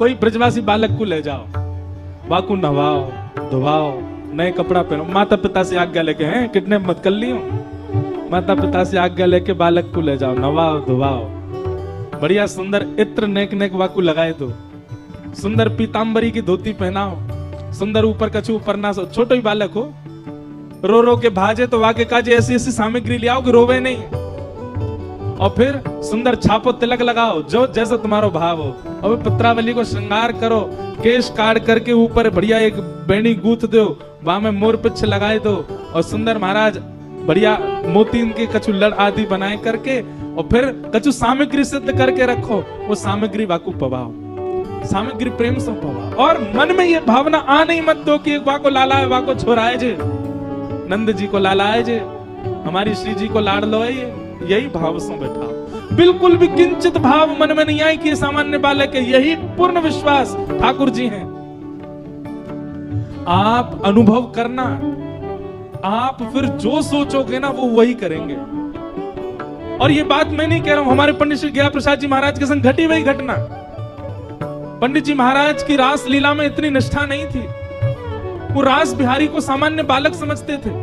कोई ब्रजवासी बालक को ले जाओ, वाकू नवाओ धुवाओ, नए कपड़ा पहनो, माता पिता से आज्ञा लेके, हैं कितने मत कर लियो, माता पिता से आज्ञा लेके बालक को ले जाओ, नवाओ धुवाओ, बढ़िया सुंदर इत्र नेक नेक वाकू लगाए दो, सुंदर पीतांबरी की धोती पहनाओ, सुंदर ऊपर कछु ऊपर ना सो, छोटो ही बालक हो, रो रो के भाजे तो वाके काजे ऐसी ऐसी सामग्री ले आओ कि रोवे नहीं, और फिर सुंदर छापो तिलक लगाओ जो जैसा तुम्हारा भाव हो, और पत्रावली को श्रृंगार करो, केश काट करके ऊपर बढ़िया एक बेणी गूंथ दो, वहां में मोर पिछ लगाए दो, और सुंदर महाराज बढ़िया मोती के कछु लड़ आदि बनाए करके, और फिर कछु सामग्री सिद्ध करके रखो, वो सामग्री वाकू पवाओ, सामग्री प्रेम से पवाओ, और मन में ये भावना आ नहीं मत दो कि एक वाको लाला है वाको छोराए जे, नंद जी को लालाए जे, हमारी श्री जी को लाड़ लो है, यही भाव से बैठाओ, बिल्कुल भी किंचित भाव मन में नहीं आए कि सामान्य बालक है, यही पूर्ण विश्वास ठाकुर जी हैं। आप अनुभव करना, आप फिर जो सोचोगे ना वो वही करेंगे। और ये बात मैं नहीं कह रहा हूं, हमारे पंडित श्री गया प्रसाद जी महाराज के संग घटी वही घटना। पंडित जी महाराज की रास लीला में इतनी निष्ठा नहीं थी, वो रास बिहारी को सामान्य बालक समझते थे।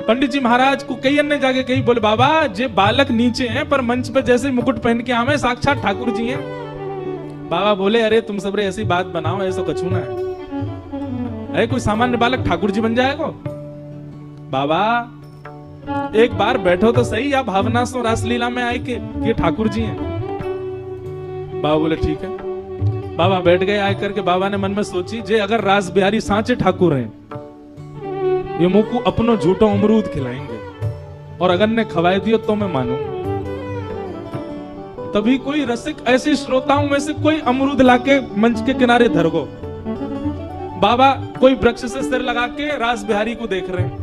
पंडित जी महाराज को कई अन्य जाके कही, बोले बाबा जे बालक नीचे हैं पर मंच पे जैसे मुकुट पहन के आवे साक्षात ठाकुर जी हैं। बाबा बोले अरे तुम सब रे ऐसी बात बनाओ, ऐसा कछू ना है, अरे कोई सामान्य बालक ठाकुर जी बन जाएगा। बाबा एक बार बैठो तो सही, या भावना सो रासलीला में आए कि ठाकुर जी हैं। बाबा बोले ठीक है। बाबा बैठ गए, आए करके बाबा ने मन में सोची, जे अगर रास बिहारी सांचे ठाकुर हैं, ये मुंह को अपनो झूठो अमरूद खिलाएंगे, और अगर ने खवाए दियो तो मैं मानू। तभी कोई रसिक ऐसे श्रोताओं में से कोई अमरूद लाके मंच के किनारे धर गो। बाबा कोई वृक्ष से सिर लगा के रास बिहारी को देख रहे हैं,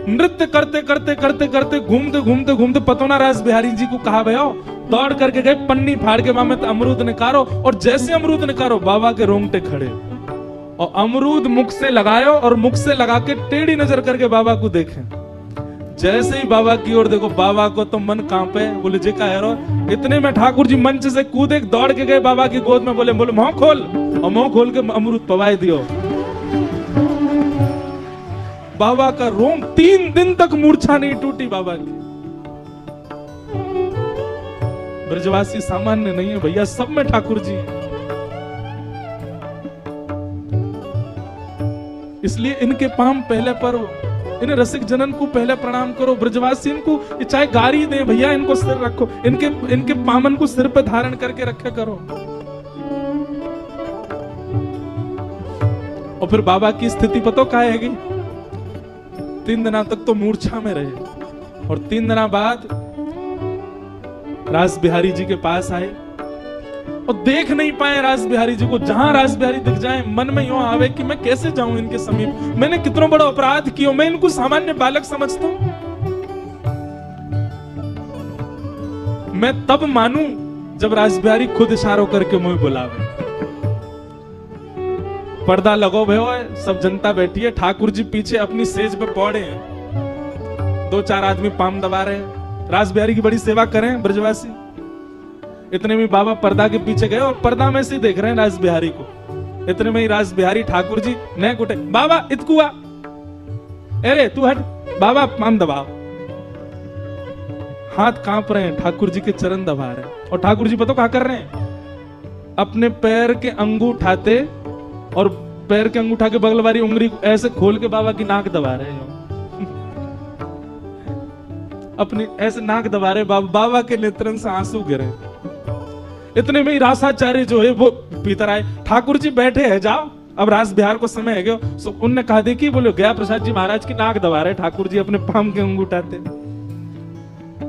नृत्य करते करते करते करते घूमते घूमते घूमते पतोना रास बिहारी जी को कहा भयो, दौड़ करके गए, पन्नी फाड़ के वहां में अमरूद निकालो, और जैसे अमरूद निकालो बाबा के रोंगटे खड़े, और अमरूद मुख से लगायो, और मुख से लगा के टेढ़ी नजर करके बाबा को देखे। जैसे ही बाबा की ओर देखो, बाबा को तो मन कांपे, बोले जे का हेरो। इतने में ठाकुर जी मंच से कूदे, दौड़ के गए बाबा की गोद में, बोले मुंह खोल, और मुंह खोल के अमरूद पवाए दियो। बाबा का रोम 3 दिन तक मूर्छा नहीं टूटी बाबा की। ब्रजवासी सामान्य नहीं है भैया, सब में ठाकुर जी हैं। इसलिए इनके पाम पहले पर, इन रसिक जनन को पहले प्रणाम करो। ब्रजवासी इनको चाहे गारी दे भैया, इनको सिर रखो, इनके पामन को सिर पे धारण करके रखे करो। और फिर बाबा की स्थिति पता क्या हैगी, 3 दिनों तक तो मूर्छा में रहे, और 3 दिनों बाद रास बिहारी जी के पास आए, और देख नहीं पाए रास बिहारी जी को। जहां रास बिहारी दिख जाए मन में यूं आवे कि मैं कैसे जाऊं इनके समीप, मैंने कितना बड़ा अपराध किया, मैं इनको सामान्य बालक समझता हूं। मैं तब मानूं जब रास बिहारी खुद इशारों करके मुझे बुलावे। पर्दा लगो भयो, सब जनता बैठी है, ठाकुर जी पीछे अपनी सेज पे पौड़े हैं, 2-4 आदमी पाम दबा रहे हैं, रास बिहारी की बड़ी सेवा करें ब्रजवासी। इतने में बाबा पर्दा के पीछे गए, और पर्दा में से देख रहे हैं रास बिहारी को। इतने में ही रास बिहारी ठाकुर जी नेक उठे, बाबा इतकुआ, अरे तू हट, बाबा पाम दबाओ। हाथ कांप रहे हैं, ठाकुर जी के चरण दबा रहे हैं, और ठाकुर जी पता क्या कर रहे हैं, अपने पैर के अंगूठे उठाते, और पैर के अंगूठा के बगल वाली उंगली को ऐसे खोल के बाबा की नाक दबा रहे हैं। अपनी ऐसे नाक दबा रहे, बाबा के नेत्रन से आंसू गिरे। इतने में ही रासाचार्य जो है वो भीतर आए, ठाकुर जी बैठे हैं, जाओ अब रास बिहार को समय है गया। सो उनने कहा, देखिए बोले गया प्रसाद जी महाराज की नाक दबा रहे ठाकुर जी, अपने पाम के अंगूठाते।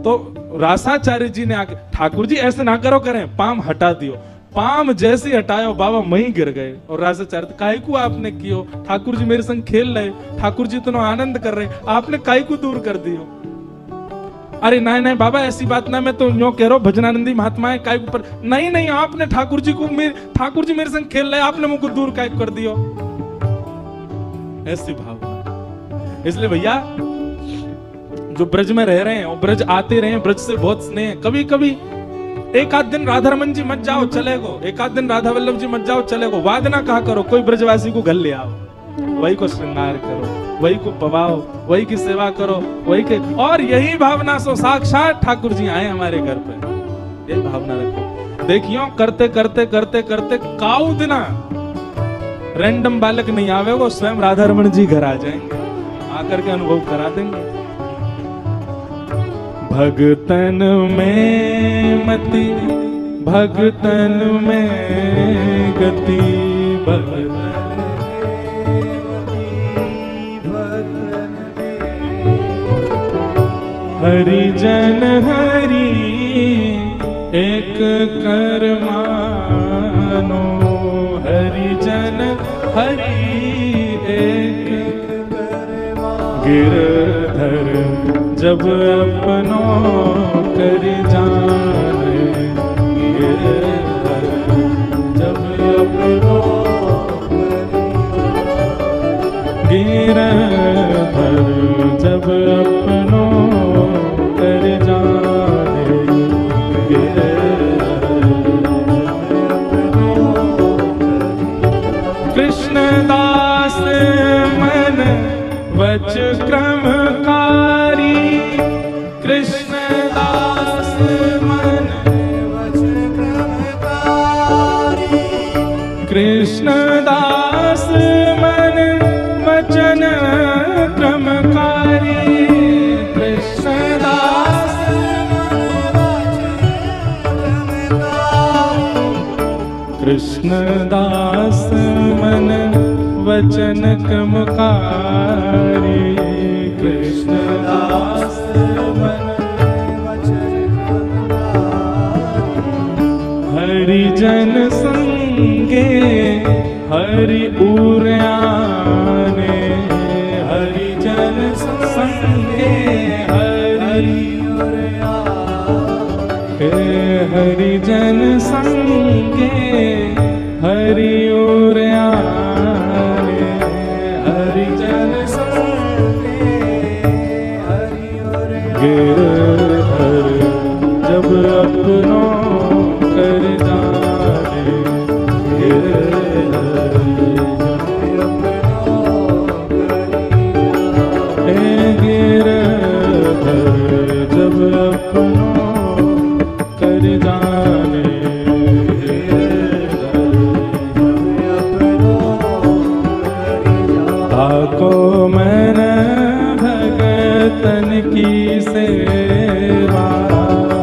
तो रासाचार्य जी ने आके, ठाकुर जी ऐसे ना करो, करें पाम हटा दियो। पाम जैसे हटाया बाबा वहीं गिर गए, और रासाचार्य, काहे को आपने कियो, ठाकुर जी मेरे संग खेल रहे, ठाकुर जी तो आनंद कर रहे, आपने काहे को दूर कर दियो। अरे नहीं नहीं बाबा ऐसी बात ना, मैं तो यूं कह रहा हूं भजनानंदी महात्मा है, काय ऊपर नहीं नहीं, आपने ठाकुर जी मेरे संग खेल रहे, आपने मुझको दूर काय कर दियो, ऐसी भाव। इसलिए भैया जो ब्रज में रह रहे हैं, और ब्रज आते रहे, ब्रज से बहुत स्नेह। कभी कभी एक आध दिन राधा रमन जी मत जाओ चलेगो, एक आध दिन राधा वल्लभ जी मत जाओ चलेगो, वादना कहा करो, कोई ब्रजवासी को घर ले आओ, वही को श्रृंगार करो, वही को पवाओ, वही की सेवा करो, वही के, और यही भावना से साक्षात ठाकुर जी आए हमारे घर पे, यही भावना रखो। देखियो करते करते करते करते काउ दिना रैंडम बालक नहीं आवेगो, स्वयं राधा रमन जी घर आ जाएंगे, आकर के अनुभव करा देंगे। भगतन में मति भगतन में गति, भगतन हरि जन हरि एक कर मानो, हरि जन हरि एक गिरधर जब अपनों कर जाने, गिरधर जब अपनों गिरधर जब अपनों कर जाने, कृष्णदास मन वच क्रमकारी, कृष्णदास मन वच क्रमकारी, कृष्णदास मन वचन क्रमकारी, कृष्णदास कृष्णदास मन वचन क्रमकारी, कृष्णदास मन वचन क्रमकारी, हरिजन संगे हरि उर्याने, हरिजन संगे हरि हरिजन संगे हरि उर्याने, हरिजन संगे हरि उर्याने, गिरधर जब अपनों कर जाने, गिरधर जब अपनों कर जाने, गिरधर जब अपनों कर जाने, ताको मन भगतन की सेवा,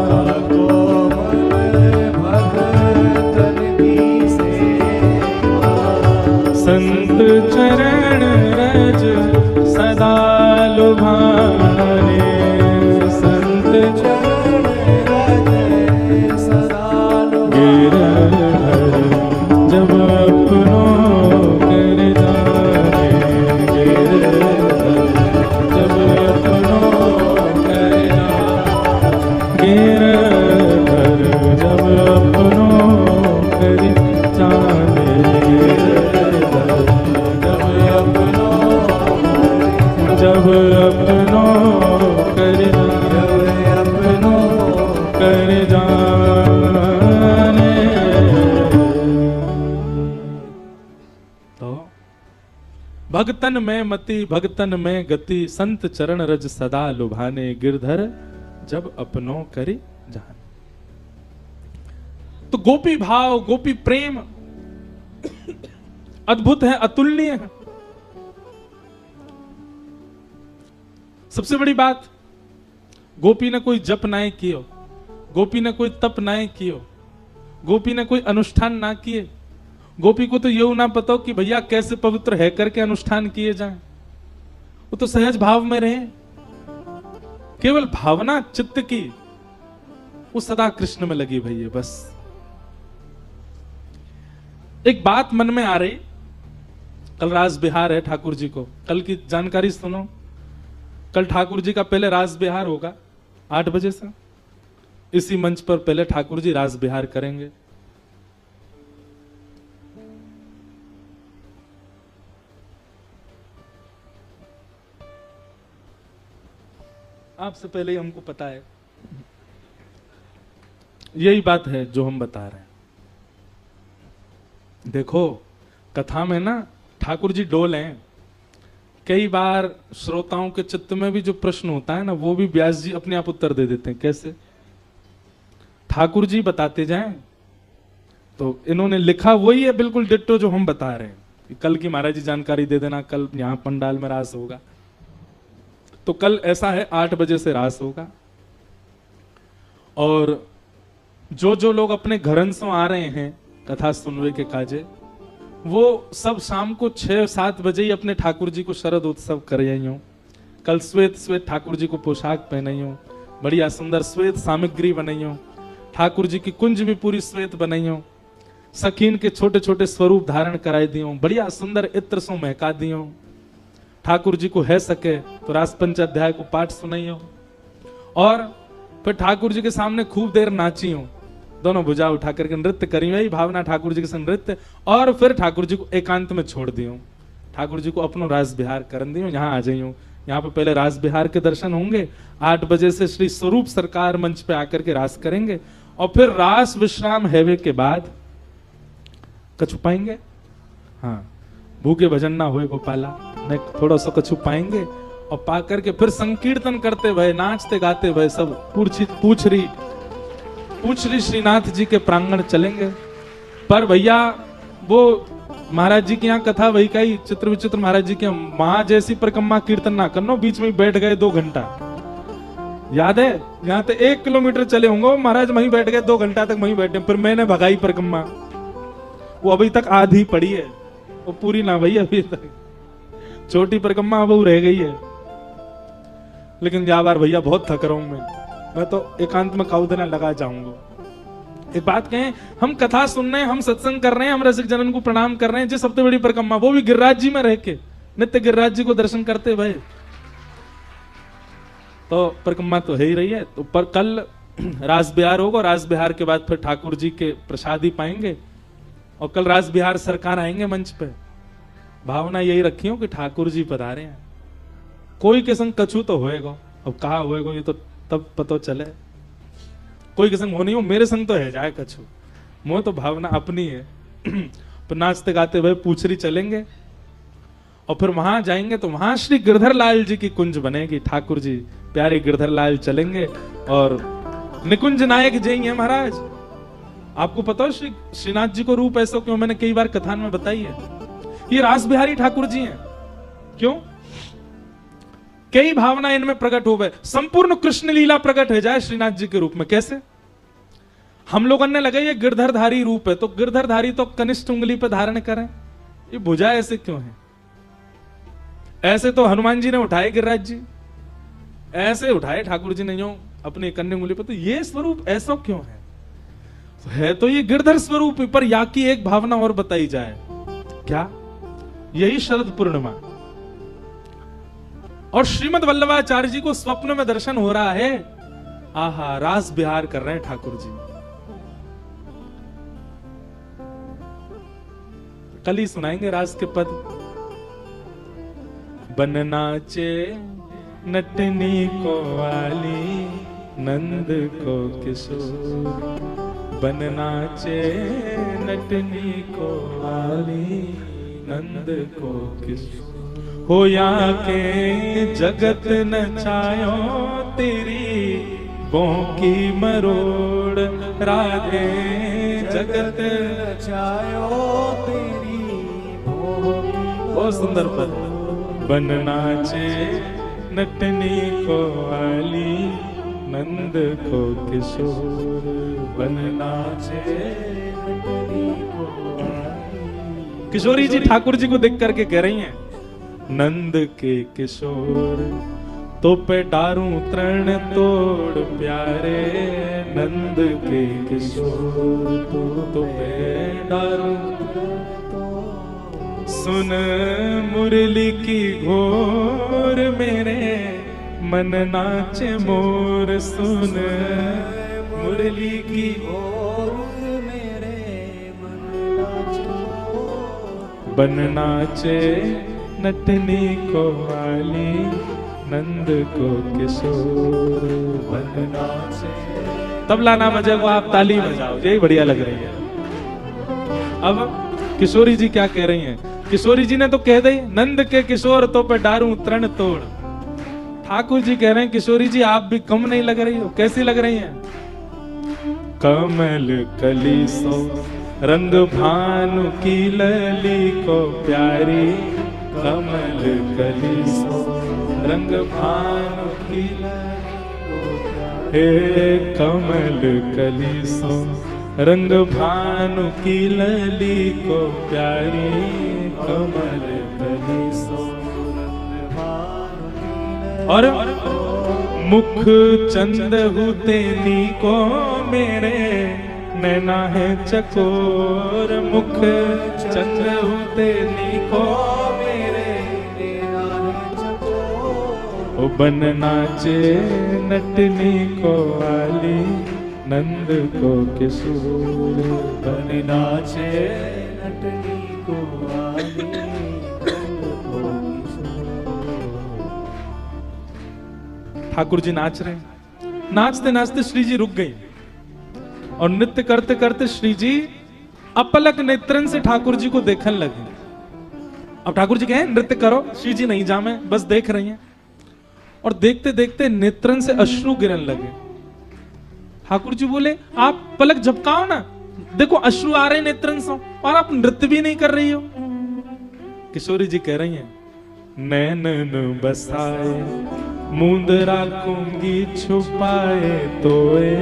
ताको मन भगतन की सेवा, संत चरण रज सदा लुभाने, संत चरण रज सदा गिरधर जब अपनों कर जाने, गिरधर जब अपनों कर जाने, गिरधर जब अपनों कर जाने, गिरधर जब अपनों जब अपनों कर जाने, अपनों कर जाने। तो भगतन में मति भगतन में गति, संत चरण रज सदा लुभाने, गिरधर जब अपनों करी जाने। तो गोपी भाव गोपी प्रेम अद्भुत है, अतुलनीय है। सबसे बड़ी बात, गोपी ने कोई जप नाए कियो, गोपी ने कोई तप नाए कियो, गोपी ने कोई अनुष्ठान ना किए। गोपी को तो ये ना पता कि भैया कैसे पवित्र है करके अनुष्ठान किए जाएं। वो तो सहज भाव में रहे, केवल भावना चित्त की वो सदा कृष्ण में लगी भैया। बस एक बात मन में आ रही, कल रास बिहार है ठाकुर जी को, कल की जानकारी सुनो। कल ठाकुर जी का पहले रास बिहार होगा 8 बजे से, इसी मंच पर पहले ठाकुर जी रास बिहार करेंगे। आपसे पहले ही हमको पता है। यही बात है जो हम बता रहे हैं। देखो कथा में ना ठाकुर जी डोल हैं। कई बार श्रोताओं के चित्त में भी जो प्रश्न होता है ना, वो भी व्यास जी अपने आप उत्तर दे देते हैं। कैसे? ठाकुर जी बताते जाएं तो इन्होंने लिखा वही है बिल्कुल डिट्टो जो हम बता रहे हैं। कल की महाराज जी जानकारी दे देना, कल यहां पंडाल में रास होगा, तो कल ऐसा है 8 बजे से रास होगा। और जो जो लोग अपने घरन से आ रहे हैं कथा सुनवे के काजे, वो सब शाम को 6-7 बजे ही अपने ठाकुर जी को शरद उत्सव कर रही हूँ। कल श्वेत श्वेत ठाकुर जी को पोशाक पहनाई हूँ, बढ़िया सुंदर श्वेत सामग्री बनाई हूँ, ठाकुर जी की कुंज भी पूरी श्वेत बनाई हूँ, सखीन के छोटे छोटे स्वरूप धारण कराई दी हूँ, बढ़िया सुंदर इत्र सो महका दी हूँ। ठाकुर जी को है सके तो रास पंचाध्याय को पाठ सुनाई हूँ, और फिर ठाकुर जी के सामने खूब देर नाची हूँ, दोनों भुजा उठा करके नृत्य करी हुई भावना ठाकुर जी के संग नृत्य, और फिर ठाकुर जी को एकांत में छोड़ दी हूँ। ठाकुर जी को अपनो रास बिहार करन दी हूँ, यहाँ आ जाई हूँ। यहाँ पे पहले रास बिहार के दर्शन होंगे, 8 बजे से श्री स्वरूप सरकार मंच पे आकर के रास करेंगे, और फिर रास विश्राम हैवे के बाद कछु पाएंगे। हाँ, भूखे भजन ना होए गोपाला, ने थोड़ा सा कछु पाएंगे, और पा करके फिर संकीर्तन करते भय, नाचते गाते भय, सब पूछरी श्रीनाथ जी के प्रांगण चलेंगे। पर भैया वो महाराज जी की यहाँ कथा वही का ही चित्र विचित्र, महाराज जी के माँ जैसी परिक्रमा कीर्तन ना करना, बीच में बैठ गए 2 घंटा। याद है, यहाँ तो 1 किलोमीटर चले होंगे महाराज, वहीं बैठ गए 2 घंटा तक वहीं बैठे। फिर मैंने भगाई परिक्रमा, वो अभी तक आधी पड़ी है, वो पूरी ना भई अभी तक, छोटी परिक्रमा वो रह गई है। लेकिन जा बार भैया बहुत थक रहा हूं मैं तो एकांत में काउ देना लगा जाऊंगा। एक बात कहें, हम कथा सुन रहे हैं, हम सत्संग कर रहे हैं, हम रसिक जनन को प्रणाम कर रहे हैं, जिस सबसे बड़ी परिक्रमा, वो भी गिरिराज जी में रह के नित्य गिरिराज जी को दर्शन करते भय, तो परिक्रमा तो है ही रही है। तो पर कल रास बिहार होगा, रास बिहार के बाद फिर ठाकुर जी के प्रसादी पाएंगे, और कल रास बिहार सरकार आएंगे मंच पे। भावना यही रखी हो कि ठाकुर जी पधारे हैं। कोई के संग कछु तो होएगा, अब कहा होएगा ये तो तब पता चले। कोई के संग हो नहीं हो, मेरे संग तो है जाए कछु, मोह तो भावना अपनी है। पर नाचते गाते भाई पूछरी चलेंगे, और फिर वहां जाएंगे तो वहां श्री गिरधर लाल जी की कुंज बनेगी। ठाकुर जी प्यारे गिरधर लाल चलेंगे, और निकुंज नायक जय है महाराज। आपको पता है श्रीनाथ जी को रूप ऐसा क्यों, मैंने कई बार कथान में बताई है। ये रास बिहारी ठाकुर जी हैं। क्यों? कई भावना इनमें प्रकट हो गए, संपूर्ण कृष्ण लीला प्रकट हो जाए श्रीनाथ जी के रूप में। कैसे? हम लोगों ने लगा ये गिरधरधारी रूप है, तो गिरधरधारी तो कनिष्ठ उंगली पे धारण करें, ये भुजा ऐसे क्यों है? ऐसे तो हनुमान जी ने उठाए गिरिराज जी, ऐसे उठाए ठाकुर जी ने जो अपने कन्या उंगली पे, तो ये स्वरूप ऐसा क्यों है तो ये गिरधर स्वरूप। पर या की एक भावना और बताई जाए, क्या? यही शरद पूर्णिमा, और श्रीमद वल्लभाचार्य जी को स्वप्न में दर्शन हो रहा है, आहा रास बिहार कर रहे हैं ठाकुर जी। कल ही सुनाएंगे रास के पद। बन नाचे नटनी को वाली, नंद को किशोर, बन नाचे नटनी को वाली, नंद को किशोर, हो या के जगत नचायो तेरी बोंकी मरोड़, राधे जगत नचायो तेरी बोंकी। बहुत सुंदर पद। बन नाचे नटनी को वाली, नंद को किशोर, बन नाचे नटनी को वाली। किशोरी जी ठाकुर जी को देख करके कह रही हैं, नंद के किशोर तो पे डारूं तृण तोड़ प्यारे, नंद के किशोर तो पे डारूं सुन मुरली की घोर, मेरे मन नाचे मोर, सुन मुरली की घोर, मेरे मन नाचे मोर, बन नाचे नटनी को वाली, नंद को किशोर, बन नाचे तबला ना बजे को आप ताली बजाओ, यही बढ़िया लग रही है। अब किशोरी जी क्या कह रही हैं? किशोरी जी ने तो कह दी, नंद के किशोर तो पे डारू तरण तोड़। ठाकुर जी कह रहे हैं किशोरी जी आप भी कम नहीं लग रही हो। कैसी लग रही हैं? कमल कली सो रंग भानु की लली को प्यारी, कमल कली सो रंग भानु की हे कमल कली सो रंग भानु की लली को प्यारी, कमल कली सो। और मुख चंद हुते नी को मेरे नैना है चकोर, मुख चंद हुते नी को मेरे नैना है चकोर। ओ बन नाचे नटनी को आली, नंद को किशोर, बन नाचे नटनी को आली, नंद को किशोर। ठाकुर जी नाच रहे हैं। नाचते नाचते श्री जी रुक गई और नृत्य करते करते श्री जी अपलक नेत्रन से ठाकुर जी को देखने लगे। अब ठाकुर जी कहें नृत्य करो, श्री जी नहीं जामे, बस देख रही हैं। और देखते देखते नेत्रन से अश्रु गिरने लगे। ठाकुर जी बोले आप पलक झपकाओ ना, देखो अश्रु आ रहे नेत्रन से और आप नृत्य भी नहीं कर रही हो। किशोरी जी कह रही हैं नैनन बसाए मूंद राखूंगी छुपाए तोए,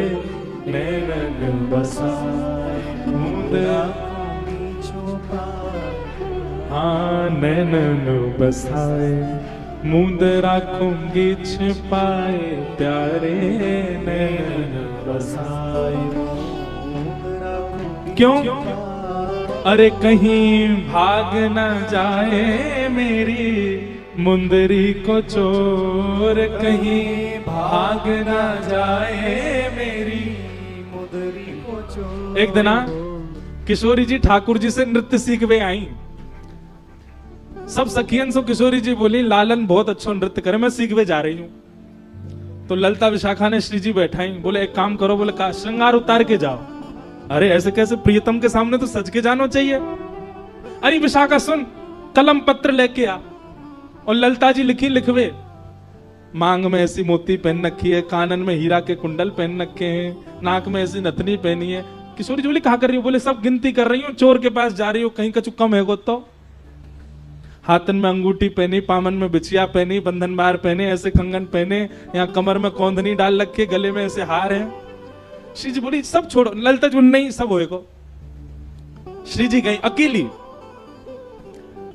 नैनन बसाए मूंद राखूंगी छुपाए, हाँ नैनन बसाए मूंद राखूंगी छिपाए प्यारे, नैनन बसाए। क्यों? अरे कहीं भाग न जाए मेरी मुंदरी को चोर, कहीं भाग न जाए मेरी मुंदरी को चोर। एक दिन किशोरी जी ठाकुर जी से नृत्य सीखवे आई। सब सखियन से किशोरी जी बोली लालन बहुत अच्छा नृत्य करे, मैं सीखवे जा रही हूँ। तो ललता विशाखा ने श्री जी बैठाई, बोले एक काम करो, बोले का श्रृंगार उतार के जाओ। अरे ऐसे कैसे, प्रियतम के सामने तो सज के जाना चाहिए। अरे विशाखा सुन, कलम पत्र लेके आ। और ललता जी लिखवे, मांग में ऐसी मोती पहन रखी है, कानन में हीरा के कुंडल पहन रखे हैं, नाक में ऐसी नथनी पहनी है। किशोरी जी बोली कहा कर रही हो? बोले सब गिनती कर रही हूँ, चोर के पास जा रही हो, कहीं कछु कम है गो। तो हाथन में अंगूठी पहनी, पामन में बिछिया पहनी, बंधन बार पहने, ऐसे कंगन पहने, यहाँ कमर में कौंधनी डाल रखे, गले में ऐसे हार है। श्री जी बोली सब छोड़ो। ललता जी नहीं सब होएगो। श्री जी गई अकेली,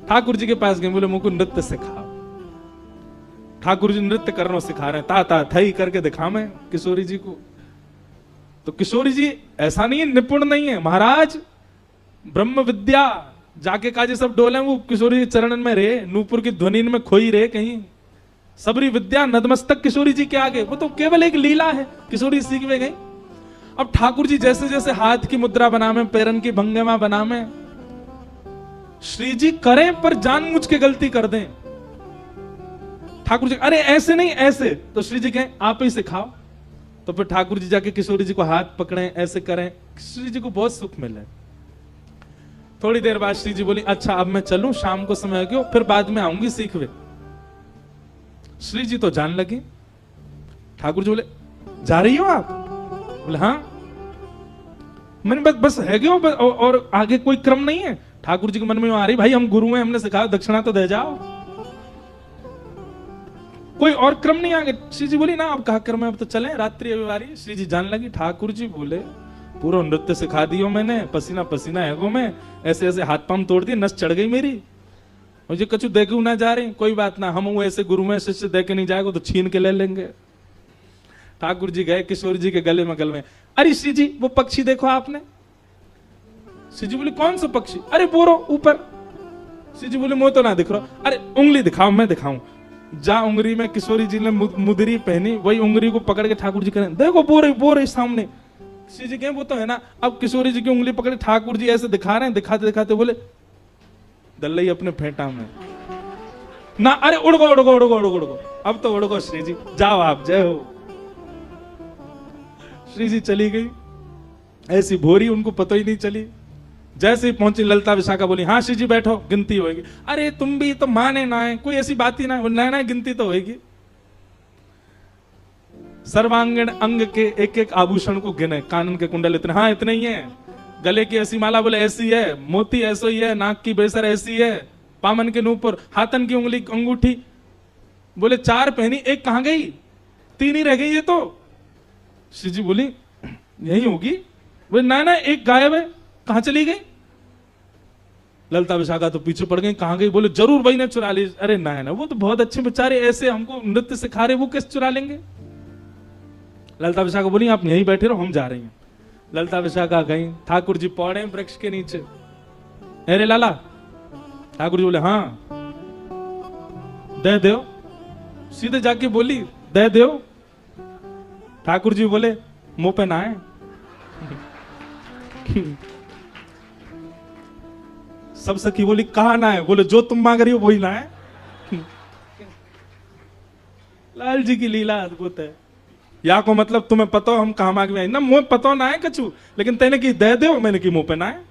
ठाकुर जी के पास गई, बोले मुझको नृत्य सिखाओ। ठाकुर जी नृत्य करना सिखा रहे हैं, ता ता थई करके दिखा मैं किशोरी जी को। तो किशोरी जी ऐसा नहीं है निपुण नहीं है, महाराज ब्रह्म विद्या जाके काजे सब डोले, वो किशोरी जी चरणन में रहे, नूपुर की ध्वनि में खोई रहे कहीं। सबरी विद्या नतमस्तक किशोरी जी के आगे, वो तो केवल एक लीला है। किशोरी सीख में गई। अब ठाकुर जी जैसे जैसे हाथ की मुद्रा बनावे, पैरन की भंगिमा बनावे, श्री जी करें पर जानबूझ के गलती कर दें। ठाकुर जी अरे ऐसे नहीं ऐसे, तो श्री जी कहें आप ही सिखाओ। तो फिर ठाकुर जी जाके किशोरी जी को हाथ पकड़े, ऐसे करें, श्री जी को बहुत सुख मिले। थोड़ी देर बाद श्री जी बोली अच्छा अब मैं चलूं, शाम को समय हो गया, फिर बाद में आऊंगी सीखवे। श्री जी तो जान लगी। ठाकुर जी बोले जा रही हो आप? बोले हाँ। मैंने बस है क्यों और आगे कोई क्रम नहीं है? ठाकुर जी के मन में आ रही भाई हम गुरु हैं, हमने सिखाया, दक्षिणा तो दे जाओ, कोई और क्रम नहीं आगे। श्री जी बोली ना अब कहा क्रम है, अब तो चले, रात्रि अभिवारी। श्री जी जान लगी। ठाकुर जी बोले पूरा नृत्य सिखा दियो मैंने, पसीना पसीना है गो मैं, ऐसे ऐसे हाथ पांव तोड़ दिए, नस चढ़ गई मेरी, मुझे कछु देखे ना जा रही। कोई बात ना, हम ऐसे गुरु में शिष्य दे के नहीं जाएगा तो छीन के ले लेंगे। ठाकुर जी गए किशोर जी के गले में गल में, अरे श्री जी वो पक्षी देखो आपने? श्री जी बोले कौन सा पक्षी? अरे बोरो ऊपर। श्री जी बोले मुंह तो ना दिख रहा। अरे उंगली दिखाओ, मैं दिखाऊं। जा उंगली में किशोरी जी ने मुदरी पहनी, वही उंगली को पकड़ के ठाकुर जी करें देखो बोरे बोरे सामने। श्री जी कहें वो तो है ना। अब किशोरी जी की उंगली पकड़े ठाकुर जी ऐसे दिखा रहे हैं, दिखाते दिखाते बोले दल्लई अपने फेंटा में ना। अरे उड़ गो उड़ गो उड़ गो उड़ गो उड़ गो, अब तो उड़ गो श्री जी, जाओ आप, जय हो। श्री जी चली गई, ऐसी भोरी उनको पता ही नहीं चली। जैसे ही पहुंची ललिता विशाखा बोली हाँ श्री जी बैठो, गिनती होगी। अरे तुम भी तो माने ना है, कोई ऐसी बात ही ना है, ना गिनती तो होगी। सर्वांगीण अंग के एक एक आभूषण को गिने, कानन के कुंडल इतने, हाँ इतने ही है। गले की ऐसी माला बोले ऐसी है, मोती ऐसा ही है, नाक की बेसर ऐसी है, पामन के नूपुर, हाथन की उंगली अंगूठी, बोले 4 पहनी, एक कहां गई, 3 ही रह गई ये तो। श्री जी बोली यही होगी, बोले ना एक गायब है, कहां चली गई। ललिता विशाखा तो पीछे पड़ गई, कहां गई, बोले जरूर भाई ने चुरा ली। अरे ना वो तो बहुत अच्छे बेचारे, ऐसे हमको नृत्य सिखा रहे, वो कैसे चुरा लेंगे। ललिता विशाखा बोली आप यहीं बैठे रहो, हम जा रहे हैं। ललिता विशाखा गई, ठाकुर जी पौड़े वृक्ष के नीचे, अरे लाला। ठाकुर जी बोले हाँ दे दो, सीधे जाके बोली दे दो। ठाकुर जी बोले मुंह पे ना है। सब सखी बोली कहा ना है, बोले जो तुम मांग रही हो वही ना है। लाल जी की लीला अद्भुत है। या को मतलब तुम्हें पता हो हम कहा मांग में आई ना, मुंह पता ना है कछु, लेकिन तेने की दे दो, मैंने की मुंह पे ना है।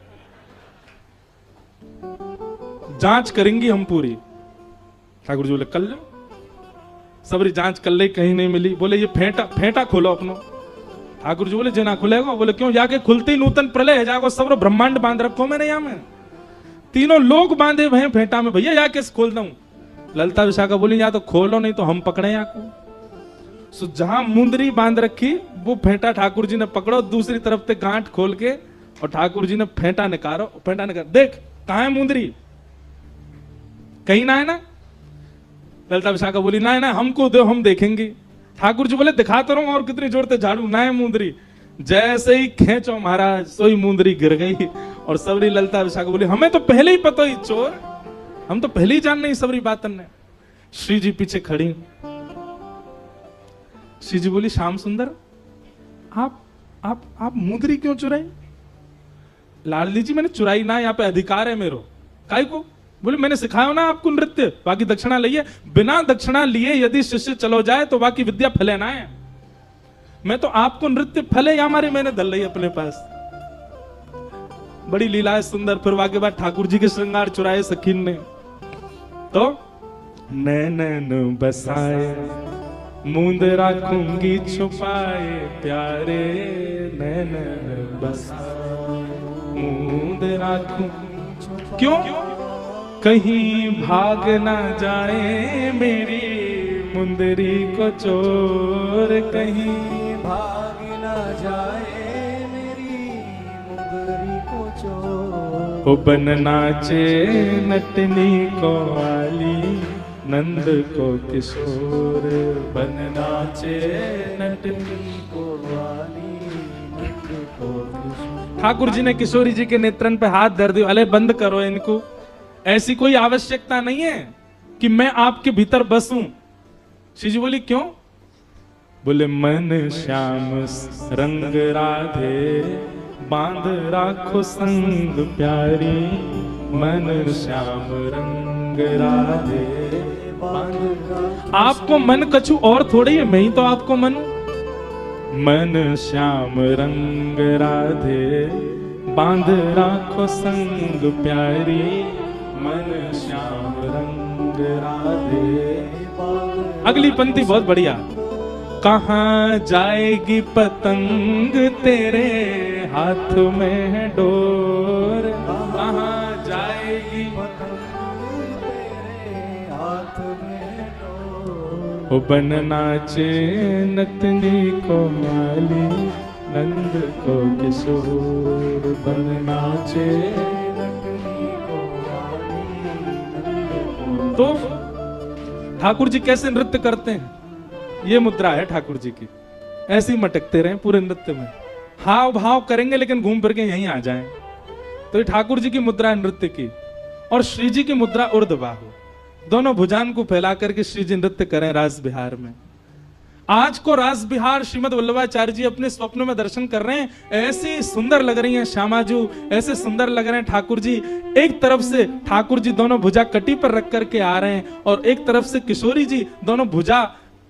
जांच करेंगी हम पूरी। ठाकुर जी बोले कर लो। सबरी जांच कर ली, कहीं नहीं मिली। बोले ये फेंटा खोलो अपनो। ठाकुर जी बोले जे ना खुलेगा। बोले क्यों, जाके खुलते ही नूतन प्रलय है, जाको सब ब्रह्मांड बांध रखो मैंने यहाँ में, तीनों लोग बांधे हुए हैं फेंटा में, भैया जाके खोल दूं। ललिता विशाखा बोली या तो खोलो नहीं तो हम पकड़े यहाँ को। सो जहां मुंदरी बांध रखी वो फेंटा ठाकुर जी ने पकड़ो, दूसरी तरफ से गांठ खोल के, और ठाकुर जी ने फेंटा निकालो। देख कहां है मुंदरी, कहीं ना है ना। ललिता विशाखा बोली ना हमको दो, हम देखेंगे। ठाकुर जी बोले दिखा तो रहा हूं, और कितनी जोर से झाड़ू, ना है मुंदरी। जैसे ही खेचो महाराज, सोई मुंदरी गिर गई। और सबरी ललिता विशाखा बोली हमें तो पहले ही पता ही चोर, हम तो पहले ही जान नहीं सबरी बातन ने। श्री जी पीछे खड़ी। श्री जी बोली श्याम सुंदर आप मुंदरी क्यों चुराई। लाडली जी मैंने चुराई ना, यहाँ पे अधिकार है मेरो। काहे को। बोले मैंने सिखाया ना आपको नृत्य, बाकी दक्षिणा लिए, बिना दक्षिणा लिए यदि शिष्य चलो जाए तो बाकी विद्या फले ना है। मैं तो आपको नृत्य फले या हमारे मैंने धल रही अपने पास। बड़ी लीला है सुंदर। फिर वाके बाद ठाकुर जी के श्रृंगार चुराए सखीन ने, तो नैनन बसाए मूंद राखूंगी छुपाए प्यारे, नैनन बसाए मूंद राखूंगी। क्यों, कहीं भाग ना जाए मेरी मुंदरी को चोर, कहीं भाग ना जाए मेरी मुंदरी को चोर। ओ बन नाचे नटनी को वाली, नंद को किशोर, बन नाचे नटनी को वाली, नंद को किशोर। ठाकुर जी ने किशोरी जी के नेत्रन पे हाथ धर दिया। अले बंद करो इनको, ऐसी कोई आवश्यकता नहीं है कि मैं आपके भीतर बसूं। श्री जी बोली क्यों। बोले मन श्याम रंग राधे, बांध राखो संग प्यारी, मन श्याम रंग राधे बांध। आपको मन कछु और थोड़ी है, मैं ही तो आपको मन। मन श्याम रंग राधे, बांध राखो संग प्यारी, मन श्याम रंग राधे। अगली पंक्ति बहुत बढ़िया। कहां जाएगी पतंग तेरे हाथ में है डोर, कहां जाएगी पतंग तेरे हाथ में है डोर। ओ बन नाचे नतनी को माली, नंद को किशोर, बन नाचे नतनी को माली, नंद को। तो ठाकुर जी कैसे नृत्य करते हैं, ये मुद्रा है ठाकुर जी की। ऐसे ही मटकते रहे पूरे नृत्य में, हाव भाव करेंगे लेकिन घूम फिर के यहीं आ जाएं। तो ये ठाकुर जी की मुद्रा है नृत्य की। और श्री जी की मुद्रा ऊर्ध्वबाहु, दोनों भुजान को फैला करके श्री जी नृत्य करें रास बिहार में। आज को रास बिहार श्रीमद वल्लभाचार्य जी अपने स्वप्न में दर्शन कर रहे हैं, ऐसी सुंदर लग रही हैं श्यामाजू, ऐसे सुंदर लग रहे हैं ठाकुर जी। एक तरफ से ठाकुर जी दोनों भुजा कटी पर रख करके आ रहे हैं, और एक तरफ से किशोरी जी दोनों भुजा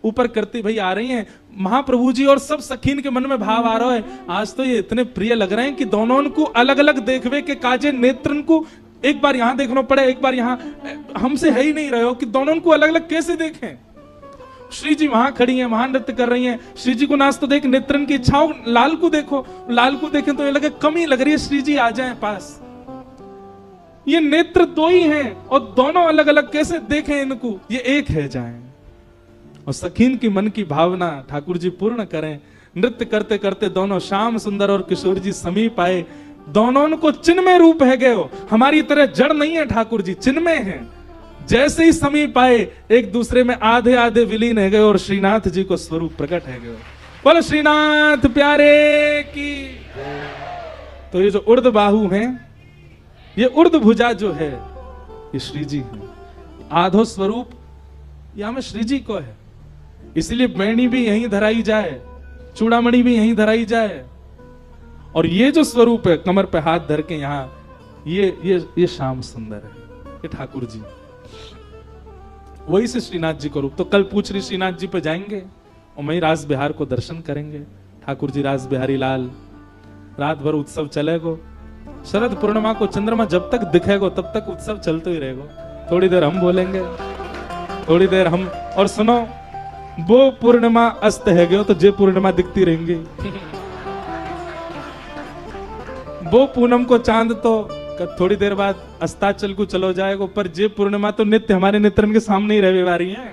ऊपर करती भई आ रही हैं महाप्रभु जी, और सब सखीन के मन में भाव आ रहा है, आज तो ये इतने प्रिय लग रहे हैं कि दोनों को अलग अलग देखवे के काजे नेत्रन को एक बार यहां देखना पड़े, एक बार यहां, हमसे है ही नहीं रहे हो कि दोनों को अलग अलग कैसे देखें। श्री जी वहां खड़ी हैं, वहां नृत्य कर रही हैं, श्री जी को नाच तो देख, नेत्रन की इच्छाओं, लाल को देखो, लाल को देखें तो ये लगे कमी लग रही है, श्री जी आ जाएं पास। ये नेत्र दो ही हैं और दोनों अलग अलग कैसे देखें इनको, ये एक है जाएं। और सखीन की मन की भावना ठाकुर जी पूर्ण करें। नृत्य करते करते दोनों श्याम सुंदर और किशोर जी समीप आए, दोनों को चिन्मय रूप है गए हो, हमारी तरह जड़ नहीं है ठाकुर जी, चिन्मय है। जैसे ही समीप आए एक दूसरे में आधे आधे विलीन है गए और श्रीनाथ जी को स्वरूप प्रकट है गए। बोलो श्रीनाथ प्यारे की। तो ये जो उर्ध बाहु हैं, ये उर्ध भुजा जो है, ये श्री जी है। आधो स्वरूप यहां में श्री जी को है, इसलिए बैणी भी यहीं धराई जाए, चूड़ामणि भी यहीं धराई जाए। और ये जो स्वरूप है कमर पे हाथ धर के यहां, ये श्याम सुंदर है, ये ठाकुर जी, वही से श्रीनाथ जी को रूप। तो कल पूछ रही श्रीनाथ जी पे जाएंगे और वहीं रास बिहार को दर्शन करेंगे। ठाकुर जी रास बिहारी लाल, रात भर उत्सव चलेगो। शरद पूर्णिमा को चंद्रमा जब तक दिखेगो तब तक उत्सव चलते ही रहेगा। थोड़ी देर हम बोलेंगे, थोड़ी देर हम, और सुनो वो पूर्णिमा अस्त है गयो तो जे पूर्णिमा दिखती रहेंगी। वो पूनम को चांद तो थोड़ी देर बाद अस्ताचल को चलो जाएगा, पर जे पूर्णिमा तो नित्य हमारे नेत्रन के सामने ही रह वारी है।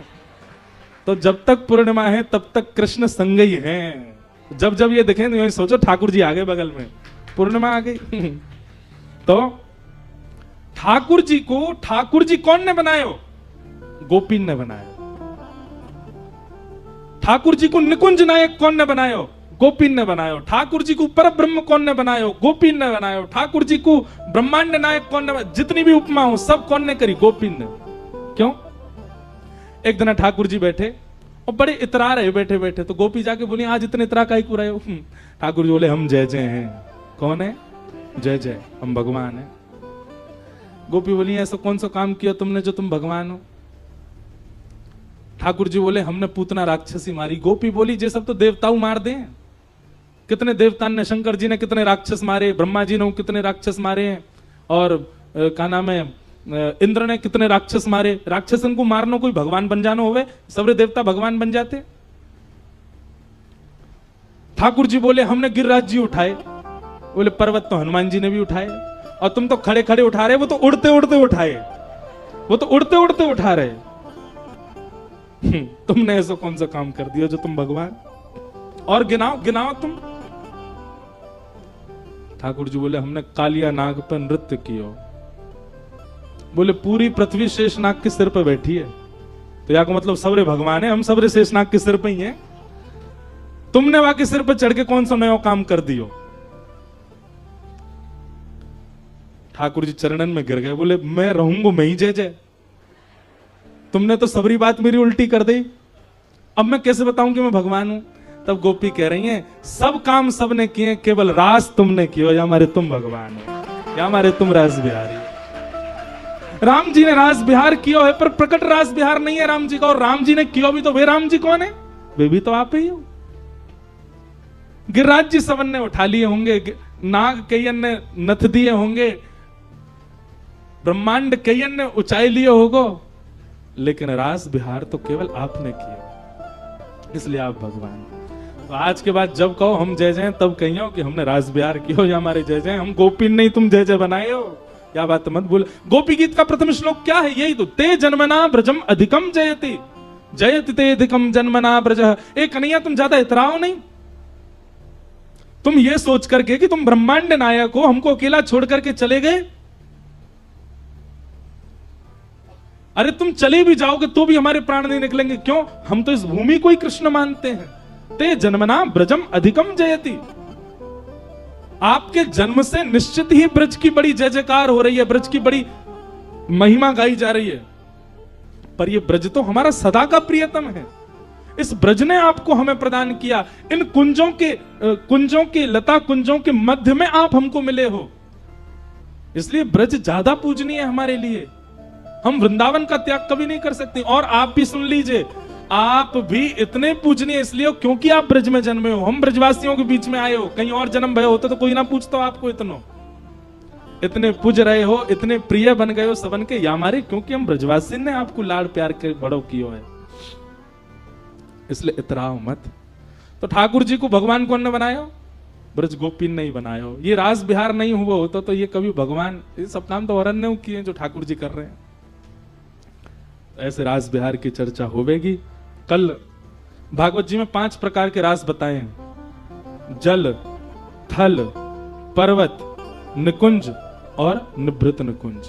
तो जब तक पूर्णिमा है तब तक कृष्ण संग ही है। जब जब ये देखें तो सोचो ठाकुर जी आगे बगल में, पूर्णिमा आ गई। तो ठाकुर जी को, ठाकुर जी कौन ने बनाया? गोपीन ने बनाया। ठाकुर जी को निकुंज नायक कौन ने बनाया? गोपीन ने बनायो। ठाकुर जी को पर ब्रह्म कौन ने बनायो? गोपीन ने बनायो। ठाकुर जी को ब्रह्मांड नायक कौन ने, जितनी भी उपमा हो सब कौन ने करी? गोपीन ने। क्यों? एक दिन ठाकुर जी बैठे और बड़े इतरा रहे बैठे बैठे, तो गोपी जाके बोली आज इतने इतरा काहे को रहे हो? ठाकुर जी बोले हम जय जय हैं। कौन है? जय जय, हम भगवान है। गोपी बोली ऐसा कौन सा काम किया तुमने जो तुम भगवान हो? ठाकुर जी बोले हमने पूतना राक्षसी मारी। गोपी बोली जे सब तो देवताओं मार दे। कितने देवता ने, शंकर जी ने कितने राक्षस मारे, ब्रह्मा जी ने कितने राक्षस मारे हैं, और क्या नाम है, इंद्र ने कितने राक्षस मारे। राक्षसन को मारना कोई भगवान बन जाना होवे? सबरे देवता भगवान बन जाते। ठाकुर जी बोले हमने गिरिराज जी उठाए। बोले पर्वत तो हनुमान जी ने भी उठाए, और तुम तो खड़े खड़े उठा रहे, वो तो उड़ते उड़ते उठाए, वो तो उड़ते उड़ते उठा रहे। तुमने ऐसा कौन सा काम कर दिया जो तुम भगवान? और गिनाओ गिनाओ तुम। ठाकुर जी बोले हमने कालिया नाग पर नृत्य किया। बोले पूरी पृथ्वी शेषनाग के सिर पर बैठी है, तो या को मतलब सबरे भगवान है, हम सबरे शेषनाग के सिर पे ही हैं। तुमने वहां के सिर पर चढ़ के कौन सा नया काम कर दियो? ठाकुर जी चरणन में गिर गए, बोले मैं रहूंगा मैं ही जय जय। तुमने तो सबरी बात मेरी उल्टी कर दी, अब मैं कैसे बताऊं कि मैं भगवान हूं? तब गोपी कह रही हैं सब काम सबने किए, केवल रास तुमने किया, या हमारे तुम भगवान हो, या हमारे तुम रास बिहारी। राम जी ने रास बिहार किया है, पर प्रकट रास बिहार नहीं है राम जी का। और राम जी ने किया भी तो वे राम जी कौन है? वे भी तो आप ही हो। गिरिराज जी सबन ने उठा लिए होंगे, नाग कईयन ने नथ दिए होंगे, ब्रह्मांड कईयन ने ऊंचाई लिए होगो, लेकिन रास बिहार तो केवल आपने किया, इसलिए आप भगवान। तो आज के बाद जब कहो हम जय जय, तब कहियो कि हमने रास बिहार किया, या हमारे जय जय, हम गोपीन नहीं तुम जय जय बनाए हो। क्या बात मत बोल। गोपी गीत का प्रथम श्लोक क्या है? यही तो, ते जन्मना ब्रजम अधिकम जयति, जयति ते अधिकम जन्मना ब्रज। एक कन्हैया तुम ज्यादा इतराओ नहीं। तुम ये सोच करके कि तुम ब्रह्मांड नायक हो, हमको अकेला छोड़ करके चले गए। अरे तुम चले भी जाओगे तो भी हमारे प्राण नहीं निकलेंगे। क्यों? हम तो इस भूमि को ही कृष्ण मानते हैं। ते जन्मना ब्रजम अधिकम जयति। आपके जन्म से निश्चित ही ब्रज की बड़ी जय जयकार हो रही है, ब्रज की बड़ी महिमा गाई जा रही है। पर ये ब्रज तो हमारा सदा का प्रियतम है। इस ब्रज ने आपको हमें प्रदान किया। इन कुंजों के लता कुंजों के मध्य में आप हमको मिले हो, इसलिए ब्रज ज्यादा पूजनीय है हमारे लिए। हम वृंदावन का त्याग कभी नहीं कर सकते। और आप भी सुन लीजिए, आप भी इतने पूजनीय इसलिए हो क्योंकि आप ब्रज में जन्मे हो, हम ब्रजवासियों के बीच में आए हो। कहीं और जन्म भय होता तो कोई ना पूछता आपको। इतने पूज रहे हो, इतने प्रिय बन गए हो सबन के, या हमारे क्योंकि हम ब्रजवासी ने आपको लाड़ प्यार के बड़ो कियो है, इसलिए इतराओ मत। तो ठाकुर जी को भगवान कौन ने बनाया? ब्रज गोपी नहीं बनाया हो। ये रास बिहार नहीं हुआ होता तो ये कभी भगवान, ये सब काम तो अरण्य किए जो ठाकुर जी कर रहे हैं। ऐसे रास बिहार की चर्चा होवेगी। कल भागवत जी में 5 प्रकार के रास बताए हैं, जल, थल, पर्वत, निकुंज और निभृत निकुंज।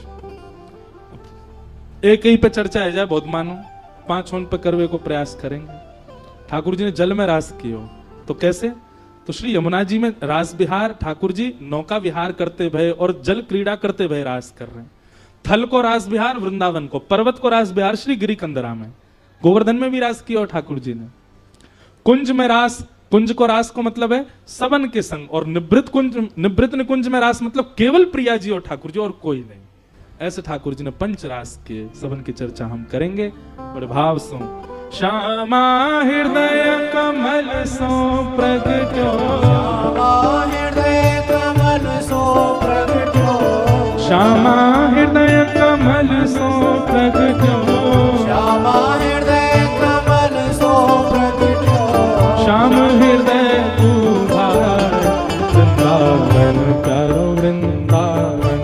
एक ही पे चर्चा है जाए बहुत मानो, 5 उन पे करवे को प्रयास करेंगे। ठाकुर जी ने जल में रास किया, तो कैसे? तो श्री यमुना जी में रास विहार, ठाकुर जी नौका विहार करते भय और जल क्रीड़ा करते भय रास कर रहे हैं। थल को रास विहार वृंदावन को, पर्वत को रास विहार श्री गिरी कंदरा में, गोवर्धन में भी रास किया और ठाकुर जी ने। कुंज में रास, कुंज को रास को मतलब है सबन के संग, और निभृत कुंज, निभृत निकुंज में रास मतलब केवल प्रिया जी और ठाकुर जी और कोई नहीं। ऐसे ठाकुर जी ने 5 रास के सबन की चर्चा हम करेंगे बड़े भाव से। श्यामा हृदय कमल सो प्रगट्यो, श्यामा हृदय कमल सो प्रगट्यो, श्यामा हृदय कमल सो प्रगट्यो, श्यामा हृदय कमल सो प्रगट्यो, श्याम हृदय उभार वृंदावन प्यारो वृंदावन,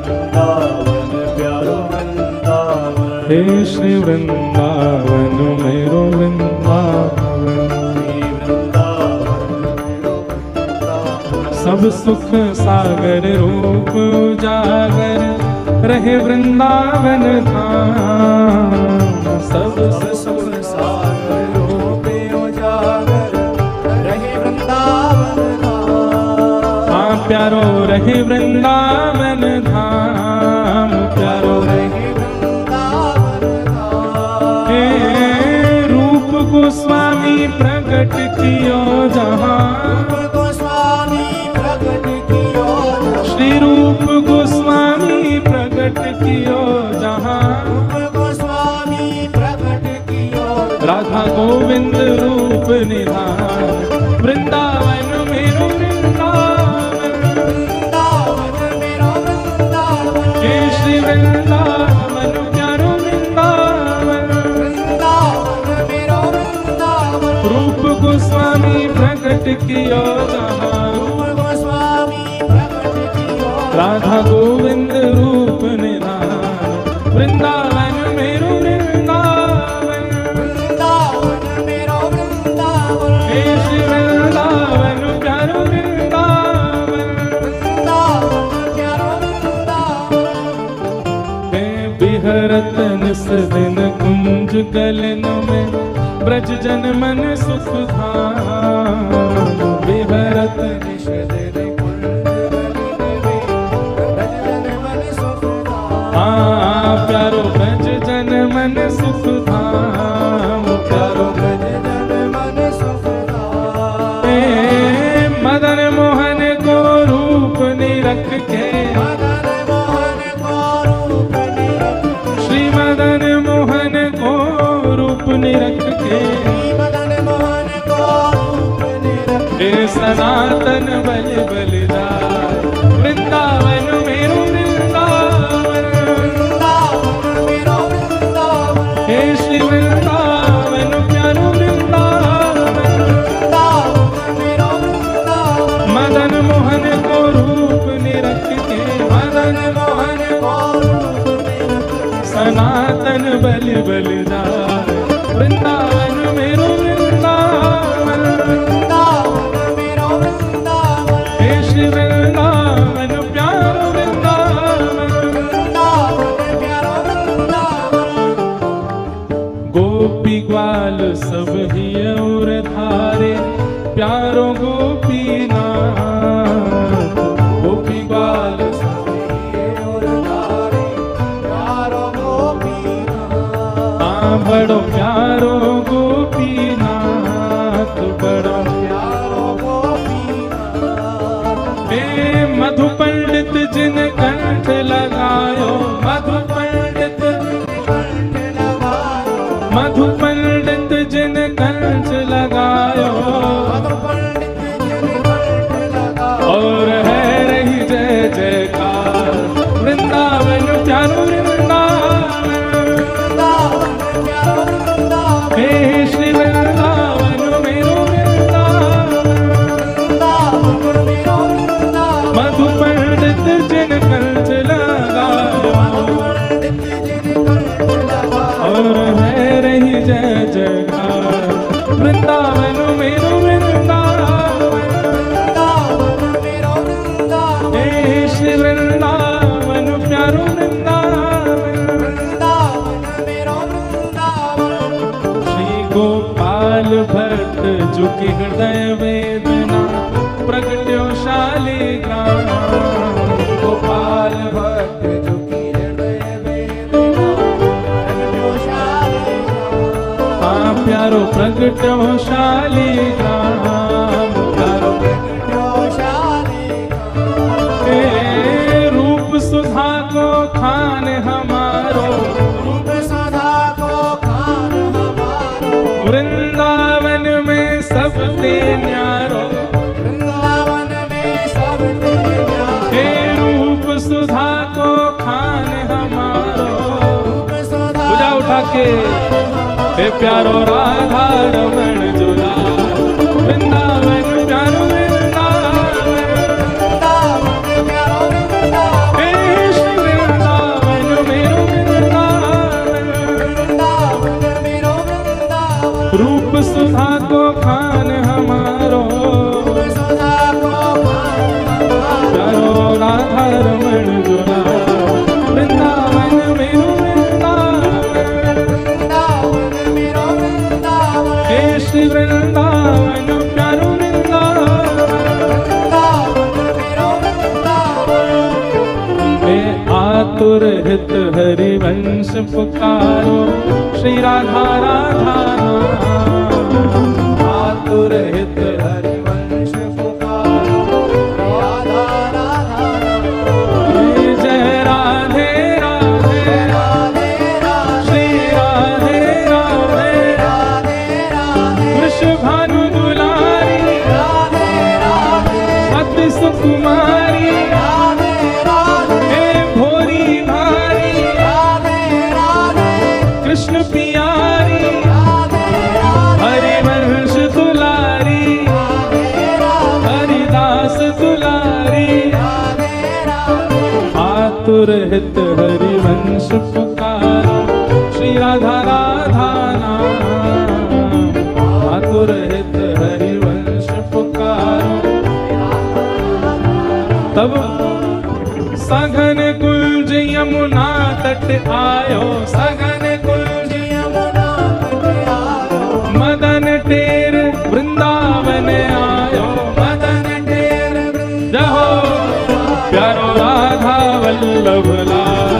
वृंदावन प्यारो वृंदावन, हे श्री वृंदावन मेरो वृंदावन, सब सुख सागर रूप उजागर रहे वृंदावन धाम, सब सुख सागर रूप उजागर रहे वृंदावन धाम। हाँ प्यारो रहे वृंदावन धाम, प्यारो रहे वृंदावन धाम। हे रूप को स्वामी प्रकट कियो जहाँ, श्री रूप गोस्वामी प्रकट कियो जहाँ, राधा गोविंद रूप निधान वृंदावन मेरो वृंदावन, हे श्री वृंदावन प्यारो वृंदावन, रूप गोस्वामी प्रकट कियो जहाँ, राधा गोविंद रूप निधान वृंदावन मेरो वृंदावन, हे श्री वृंदावन प्यारो वृंदावन, हे बिहरत निस दिन कुंज गलन में ब्रज जन मन सुख धाम, बिहरत निस दिन प्यारो ब्रज जन मन सुख धाम, प्यारो ब्रज जन मन सुख धाम। मदन मोहन को रूप निरख के, श्री मदन मोहन को रूप निरख के, हे सनातन बल बल जाए वृंदावन मेरो वृंदावन, हे श्री वृंदावन प्यारो वृंदावन, मदन मोहन को रूप निरख के, मदन मोहन को सनातन बल बल जाए वृंदावन मेरो वृंदावन, हे श्री वृंदावन प्यारो गोपी ग्वाल सब ही और धारे प्यारो गोपीनाथ, गोपी ग्वाल सब ही और धारे प्यारो गोपीनाथ, हाँ बड़ो प्यारो गोपीनाथ, बड़ो प्यारो गोपीनाथ। हे मधु पंडित जिन कंठ लगायो, मधु पंडित मधु पंडित प्यारो प्रगट्यो शालिग्राम, प्यारो प्रगट्यो शालिग्राम। हे रूप सुधा को खान हमारो, रूप सुधा को खान हमारो। वृंदावन में सबसे न्यारो, वृंदावन में सबसे न्यारो। हे रूप सुधा को खान हमारो। रूप सुधा पूजा उठा के हे प्यारो राधा रमण झूला, वृंदावन प्यारो वृंदावन, वृंदावन प्यारो वृंदावन। हे श्री वृंदावन मेरो वृंदावन, वृंदावन मेरो वृंदावन। रूप सुधा को खान हमारो, रूप सुधा को खान हमारो। प्यारो राधा रमण झूला, वृंदावन मेरो वृंदावन, वृंदावन मेरो वृंदावन। हे श्री वृंदावन प्यारो वृंदावन। वृंदावन मेरो वृंदावन। मैं आतुर हित हरिवंश पुकारो, श्री राधा राधा नाम। आतुर हित हरिवंश पुकारो, राधा राधा नाम। जय राधे राधे, राधे राधे, श्री राधे राधे, राधे राधे, वृषभानु दुलारी, राधे राधे, अति सुकुमारी, राधे राधे, हे भोरी भारी, राधे राधे, कृष्ण पियारी, राधे राधे, हरिवंश दुलारी, राधे राधे, हरिदास दुलारी, राधे राधे। आतुर हित हरिवंश पुकारो, श्री राधा राधा नाम। आतुर हित हरिवंश पुकारो। तब सघन कुंज यमुना तट आयो, सघन कुंज यमुना तट आयो, मदन टेर वृंदावन आयो, मदन टेर जहो प्यारो राधा वल्लभ लाल,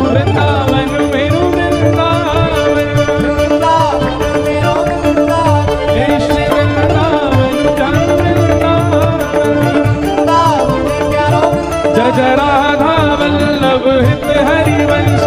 वृंदावन मेरो वृंदावन, वृंदावन मेरो वृंदावन। हे श्री वृंदावन प्यारो वृंदावन, वृंदावन प्यारो वृंदावन। जय जय राधा वल्लभ हित हरिवंश,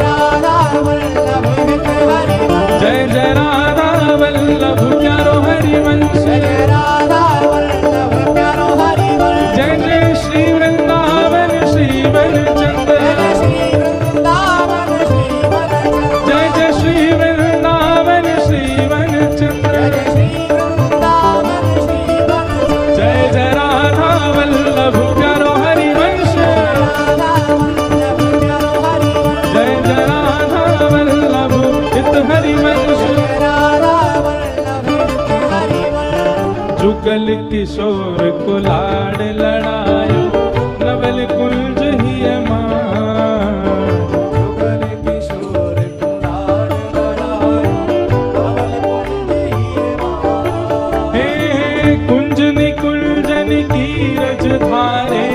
राधा वल्लभ हित हरिवंश। जय जय राधा वल्लभ प्यारो हरिवंश, जय राधा वल्लभ प्यारो हरिवंश। जय जय श्री वृंदावन श्री वनचंद्र, जय श्री वृंदावन श्री वनचंद्र। जय जय श्री वृंदावन श्री वनचंद्र, जय श्री वृंदावन श्री वनचंद्र। जय जय राधा वल्लभ प्यारो हरिवंश, राधा वल्लभ प्यारो हरिवंश। जय जय राधा वल्लभ हित हरिवंश। राधा वल्लभ हित हरिवंश। जुगल किशोर को लाड लड़ायो, नवल कुंज ही मान। जुगल किशोर को लाड लड़ायो, नवल कुंज ही मान। हे कुंजनी कुंजन की रज धारे,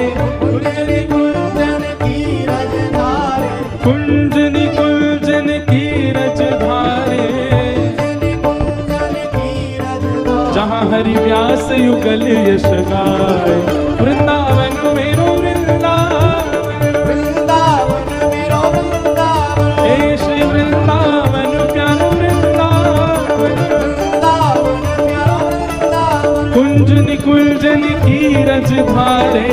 कुंजनी कुंजन की रज धारे, कुंजनी कुंजन की रज धारे, कुंजनी कुंजन की रज धारे। जहाँ हरि व्यास युगल यश गाए, वृंदावन मेरो वृंदावन, वृंदावन मेरो वृंदावन। हे श्री वृंदावन प्यारो वृंदावन, वृंदावन प्यारो वृंदावन। कुंजनी कुंजनी की रज धारे,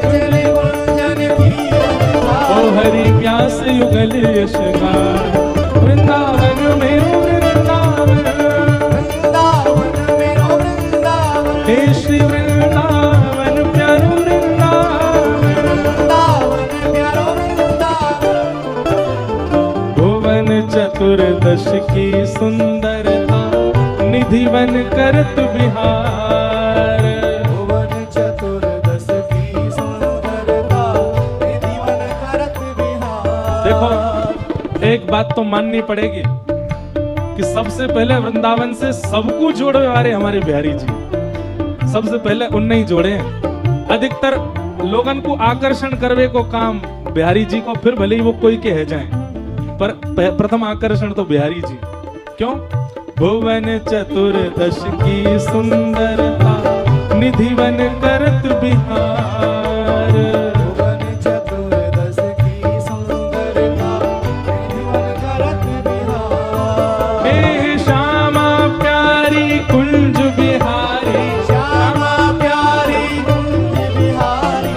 कुंजनी कुंजन की रज धारे। ओ हरि व्यास युगल यश गाए, वृंदावन मेरो वृंदावन, वृंदावन मेरो वृंदावन। हे श्री वृंदावन प्यारो वृंदावन, वृंदावन प्यारो वृंदावन। भुवन चतुर्दश की सुंदरता, निधिवन करत बिहार। भुवन चतुर्दश की सुंदरता, निधिवन करत बिहार। देखो एक बात तो माननी पड़ेगी कि सबसे पहले वृंदावन से सबको जोड़े वाले हमारे बिहारी जी, सबसे पहले उनने ही जोड़े हैं। अधिकतर लोगन को आकर्षण करवे को काम बिहारी जी को, फिर भले ही वो कोई के है जाए, पर प्रथम आकर्षण तो बिहारी जी। क्यों? भुवन चतुर्दश की सुंदरता निधि बन करत बिहार। भुवन चतुर्दश की सुंदरता निधि बन करत बिहार। हे श्यामा प्यारी कुंज बिहारी, श्यामा प्यारी कुंज बिहारी,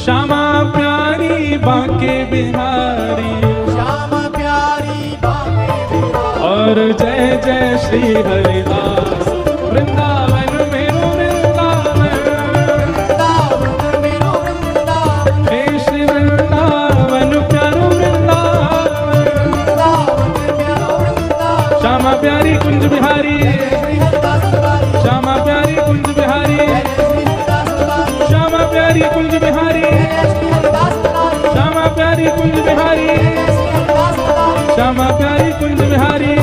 श्यामा प्यारी बांके बिहारी। श्यामा प्यारी बांके बिहारी। और जय जय श्री हरिदास वृंदावन मेरो वृंदावन। वृंदावन मेरो वृंदावन। हे श्री वृंदावन प्यारो वृंदावन। वृंदावन प्यारो वृंदावन। श्यामा प्यारी कुंज बिहारी, जय श्री हरिदास वारी। श्यामा प्यारी कुंज बिहारी, जय श्री हरिदास वारी। श्यामा प्यारी कुंज बिहारी, जय श्री हरिदास वारी। श्यामा प्यारी कुंज बिहारी, जय श्री हरिदास वारी। श्यामा प्यारी कुंज बिहारी,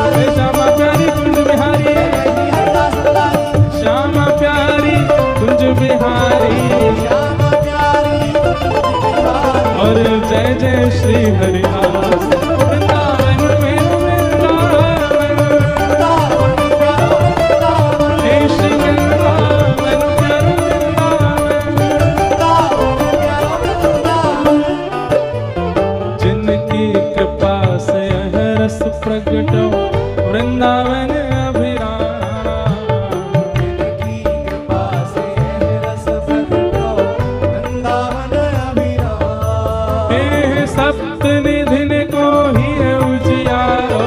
हे श्यामा प्यारी कुंज बिहारी, श्यामा प्यारी कुंज बिहारी। श्यामा प्यारी और जय जय श्री हरिदास वृंदावन मेरो वृंदावन। हे श्री वृंदावन प्यारो वृंदावन। जिनकी कृपा से यह रस प्रगट वृंदावन अभिराम। की कृपा से रस प्रगटो वृंदावन अभिराम। हे सप्त निधिन को ही उजियारो,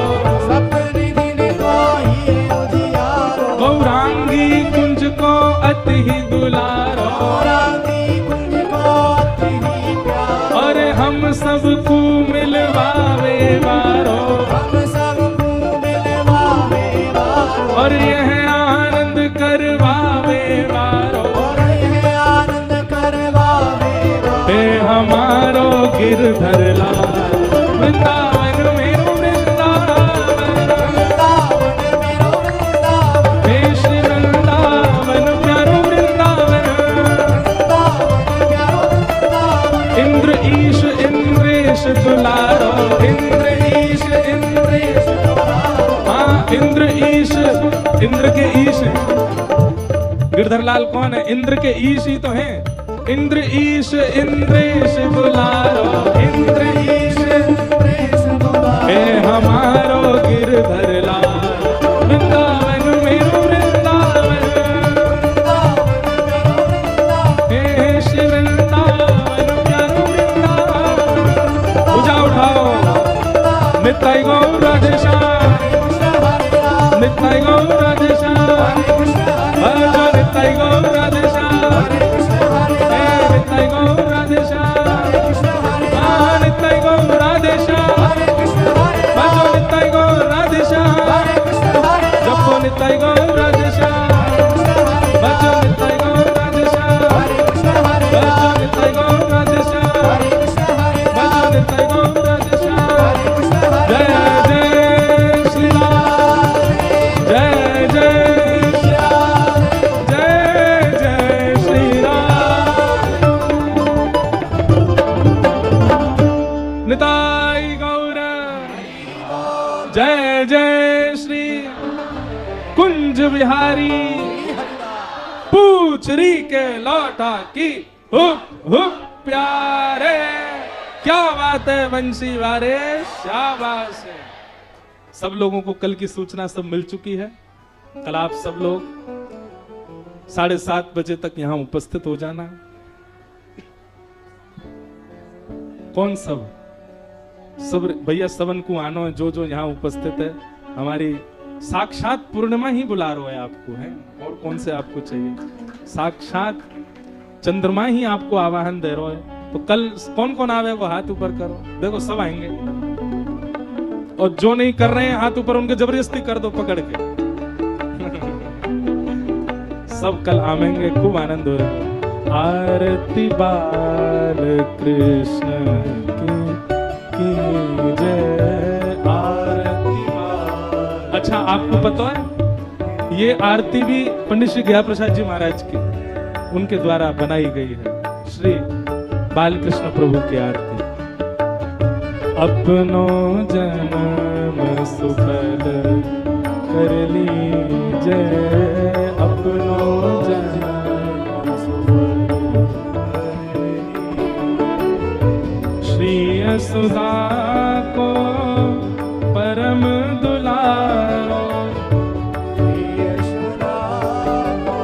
सप्तनिधि को ही उजियारो। गौरांगी कुंज को अति ही दुलारो। गौरांगी कुंज को अति ही प्यारो। और हम सबको मिलवावे वारो। हम सबको मिलवावे वारो। और यह आनंद करवावे वारो। और यह आनंद करवावे वारो। हे हमारो गिरधर लाल वृंदावन मेरो वृंदावन। वृंदावन मेरो वृंदावन। हे श्री वृंदावन प्यारो वृंदावन। वृंदावन प्यारो वृंदावन। इंद्र ईश इंद्रेश दुलारो, इंद्र ईश इंद्रेश। हाँ इंद्र ईश, इंद्र के ईश हैं। गिरधर लाल कौन है? इंद्र के ईश ही तो हैं। इंद्र ईश इंद्रेश दुलारो, इंद्र ईश। प्रेस दुलारो। हे हमारो गिरधर लाल वृंदावन मेरो वृंदावन। हे श्री वृंदावन प्यारो वृंदावन। पूजा उठाओ नित्य गौर राधे श्याम, नित्य गौर राधे श्याम। भजो नित्य गौर राधे श्याम, हे नित्य गौर राधे श्याम। हाँ नित्य गौर राधे श्याम। भजो नित्य गौर राधे श्याम, जपो नित्य गौर राधे श्याम। भजो नित्य गौर राधे श्याम, भजो नित्य गौर राधे श्याम, भजो नित्य गौर राधे श्याम। जय जय श्री राम, जय जय जय जय श्री राम। निताई गौर, जय जय श्री कुंज बिहारी। पूछरी के लौटा की हुप हुप प्यारे। क्या बात है बंसी वारे, शाबाश है। सब लोगों को कल की सूचना सब मिल चुकी है। कल आप सब लोग 7:30 बजे तक यहाँ उपस्थित हो जाना। कौन सब भैया सबन को आनो है, जो यहाँ उपस्थित है। हमारी साक्षात पूर्णिमा ही बुला रहा है आपको, है और कौन से आपको चाहिए। साक्षात चंद्रमा ही आपको आवाहन दे रहा है। तो कल कौन कौन आवे वो हाथ ऊपर करो। देखो सब आएंगे, और जो नहीं कर रहे हैं हाथ ऊपर उनके जबरदस्ती कर दो पकड़ के। सब कल आवेंगे, खूब आनंद हो रहा है। आरती बाल कृष्ण की जय। आरती बाल। अच्छा आपको पता है ये आरती भी पंडित श्री गया प्रसाद जी महाराज की उनके द्वारा बनाई गई है। श्री बालकृष्ण प्रभु की आरती। अपनो जन्म सुफल कर लीजे, अपनो जन्म सुफल कर लीजे। श्री यशोदा को परम दुलारो, श्री यशोदा को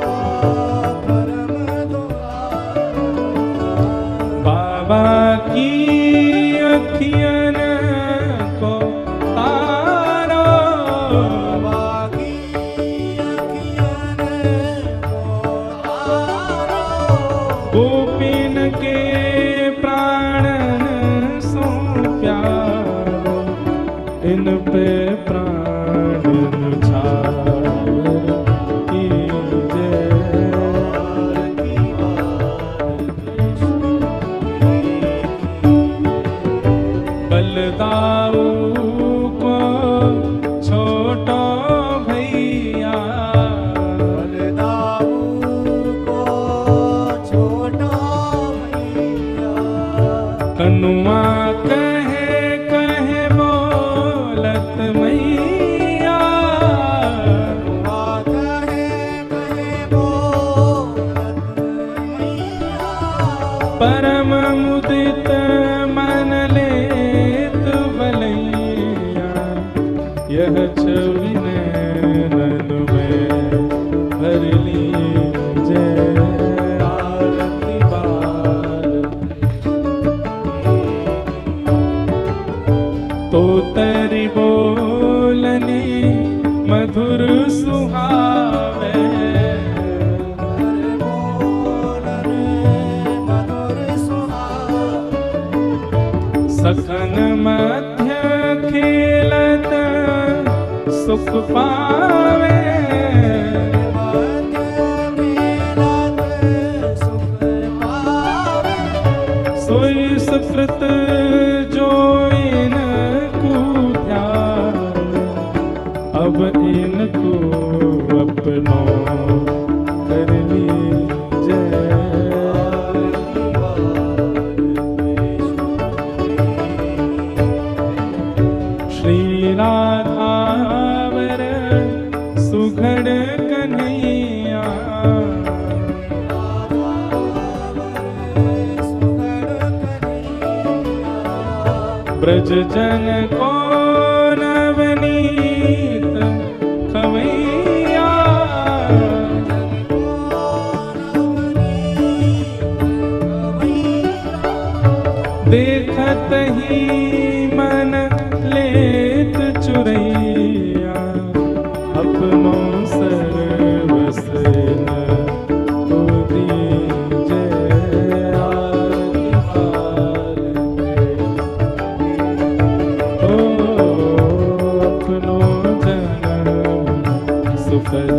परम दुलारो। बाबा की अखियन को तारो, बाबा की अखियन को तारो। गोपिन के प्राणन सो प्यारो, इन पे प्राण न्यौछावर कीजे। बलदाऊ को छोटो भैया, बलदाऊ को छोटा भैया। कनुआ कहे कहे बोलत मैया, कनुआ कहे कहे बोलत मैया। परम मुदित मन लेत बलैया, यह छवि नैनन में भर लीजे। आरती तो तेरी बोलनी मधुर सुहावे, बोलन मधुर सुहावे। सखन मध्य खेलत सुख पावे, मध्य मिलत सुख पावे। सोई सुकृत जो इनको ध्यान, अब इनको अपनो कर लीजे। श्री राधावर सुघड़ कन्हैया, ब्रज जन को नवनीत खवैया, देखत ही मन लेत चुरैया, अपनो सर्वस न को दीजे। आरती पार ओ अपनो जन्म सुफल